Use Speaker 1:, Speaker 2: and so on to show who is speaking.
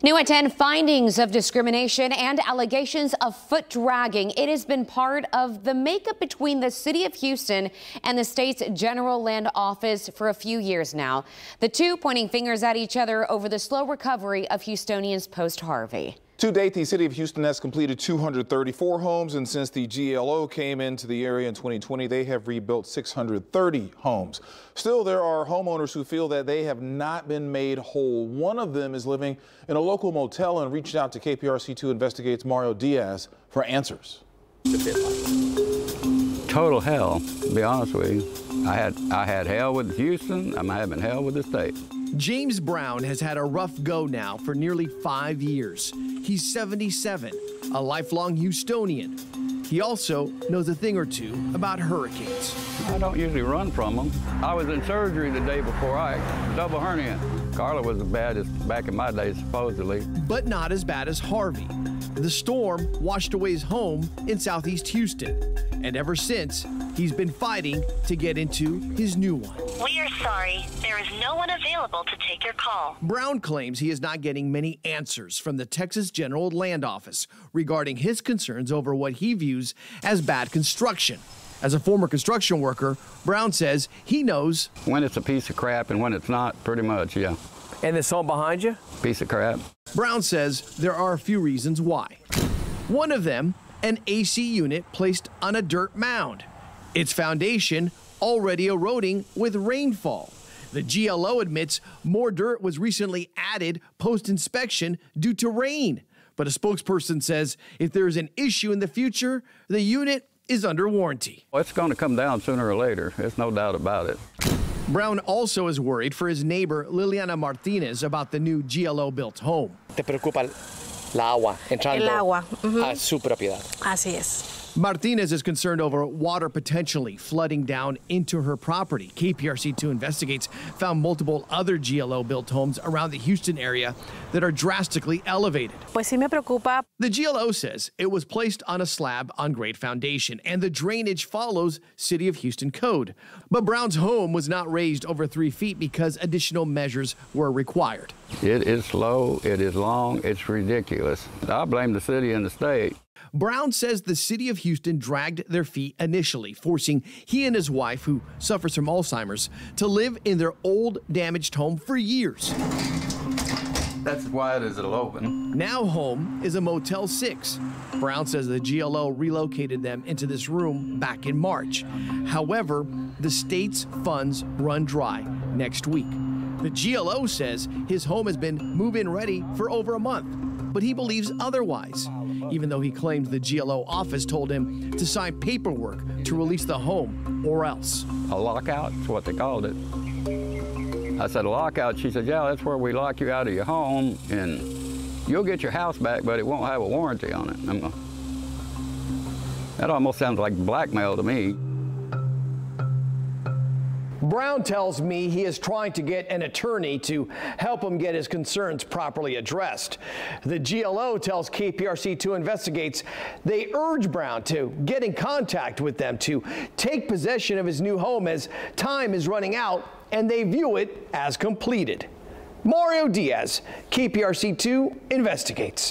Speaker 1: New at 10, findings of discrimination and allegations of foot dragging. It has been part of the makeup between the city of Houston and the state's general land office for a few years now. The two pointing fingers at each other over the slow recovery of Houstonians post-Harvey.
Speaker 2: To date, the city of Houston has completed 234 homes, and since the GLO came into the area in 2020, they have rebuilt 630 homes. Still, there are homeowners who feel that they have not been made whole. One of them is living in a local motel and reached out to KPRC2 Investigates Mario Diaz for answers.
Speaker 3: Total hell, to be honest with you. I had hell with Houston. I'm having hell with the state.
Speaker 4: James Brown has had a rough go now for nearly 5 years. He's 77, a lifelong Houstonian. He also knows a thing or two about hurricanes.
Speaker 3: I don't usually run from them. I was in surgery the day before double hernia. Carla was the baddest back in my day, supposedly.
Speaker 4: But not as bad as Harvey. The storm washed away his home in southeast Houston. And ever since, he's been fighting to get into his new one.
Speaker 5: We are sorry. There is no one available to take your call.
Speaker 4: Brown claims he is not getting many answers from the Texas General Land Office regarding his concerns over what he views as bad construction. As a former construction worker, Brown says he knows
Speaker 3: when it's a piece of crap and when it's not, pretty much, yeah.
Speaker 6: And this home behind you?
Speaker 3: Piece of crap.
Speaker 4: Brown says there are a few reasons why. One of them, an AC unit placed on a dirt mound. Its foundation already eroding with rainfall. The GLO admits more dirt was recently added post-inspection due to rain. But a spokesperson says if there is an issue in the future, the unit is under warranty.
Speaker 3: Well, it's going to come down sooner or later. There's no doubt about it.
Speaker 4: Brown also is worried for his neighbor Liliana Martinez about the new GLO-built home.
Speaker 6: ¿Te preocupa la agua entrando
Speaker 7: El agua.
Speaker 6: a su propiedad?
Speaker 7: Así es.
Speaker 4: Martinez is concerned over water potentially flooding down into her property. KPRC2 Investigates found multiple other GLO-built homes around the Houston area that are drastically elevated.
Speaker 7: Pues sí me preocupa.
Speaker 4: The GLO says it was placed on a slab on grade foundation, and the drainage follows City of Houston code. But Brown's home was not raised over 3 feet because additional measures were required.
Speaker 3: It is slow, it is long, it's ridiculous. I blame the city and the state.
Speaker 4: Brown says the city of Houston dragged their feet initially, forcing he and his wife, who suffers from Alzheimer's, to live in their old, damaged home for years.
Speaker 3: That's why it is open.
Speaker 4: Now home is a Motel 6. Brown says the GLO relocated them into this room back in March. However, the state's funds run dry next week. The GLO says his home has been move-in ready for over a month, but he believes otherwise, even though he claims the GLO office told him to sign paperwork to release the home or else.
Speaker 3: A lockout is what they called it. I said, a lockout? She said, yeah, that's where we lock you out of your home and you'll get your house back, but it won't have a warranty on it. That almost sounds like blackmail to me.
Speaker 4: Brown tells me he is trying to get an attorney to help him get his concerns properly addressed. The GLO tells KPRC2 Investigates they urge Brown to get in contact with them to take possession of his new home as time is running out and they view it as completed. Mario Diaz, KPRC2 Investigates.